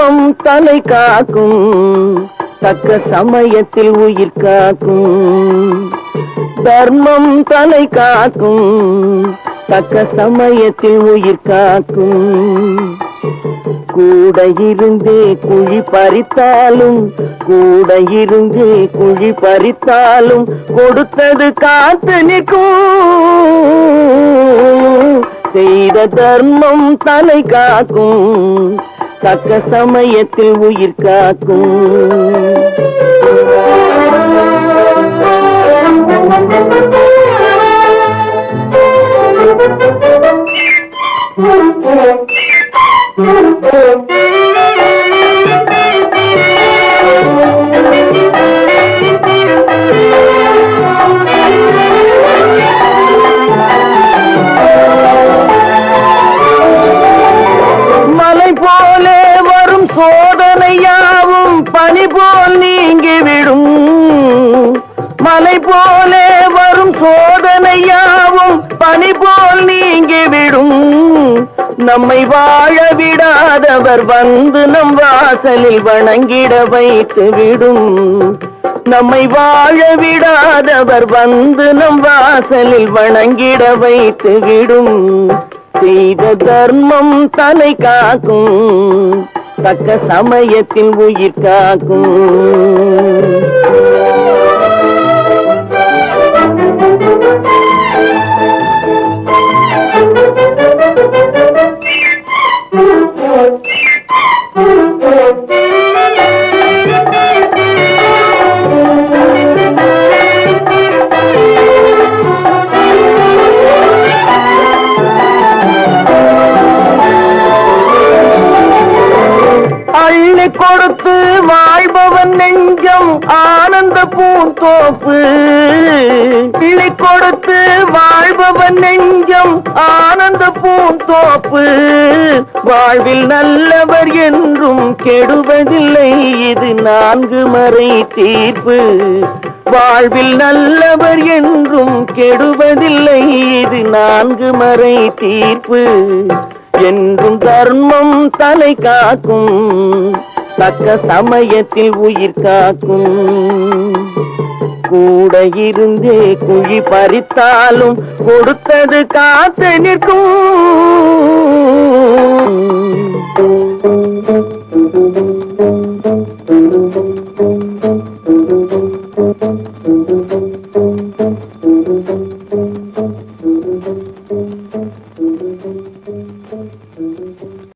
தர்மம் தலை காக்கும், தக்க சமயத்தில் உயிர் காக்கும். தர்மம் தலை காக்கும், தக்க சமயத்தில் உயிர் காக்கும். கூட இருந்தே குழி பறித்தாலும், கூட இருந்தே குழி பறித்தாலும் கொடுத்தது காத்து நிற்கும். செய்த தர்மம் தலை காக்கும், தக்க சமயத்தில் உயிர் காக்கும். மலை போலே வரும் சோதனையாவும் பனி போல் நீங்கிவிடும். மலை போலே வரும் சோதனையாவும் பனி போல் நீங்கிவிடும். நம்மை வாழ விடாதவர் வந்து நம் வாசலில் வணங்கிட வைத்து விடும். நம்மை வாழ விடாதவர் வந்து நம் வாசலில் வணங்கிட வைத்து விடும். செய்த தர்மம் தலை காக்கும், தக்க சமயத்தில் உயிர் காக்கும். அள்ளி கொடுத்து வாழ்பவன் நெஞ்சம் ஆனந்த பூந்தோப்பு. அள்ளி கொடுத்து வாழ்பவன் நெஞ்சம் ஆனந்த பூந்தோப்பு. வாழ்வில் நல்லவர் என்றும் கெடுவதில்லை, இது 4 மறை தீர்ப்பு. வாழ்வில் நல்லவர் என்றும் கெடுவதில்லை, இது 4 மறை தீர்ப்பு. என்றும் தர்மம் தலை காக்கும், தக்க சமயத்தில் உயிர் காக்கும். கூட இருந்தே குழி பறித்தாலும் கொடுத்தது காத்து நிற்கும்.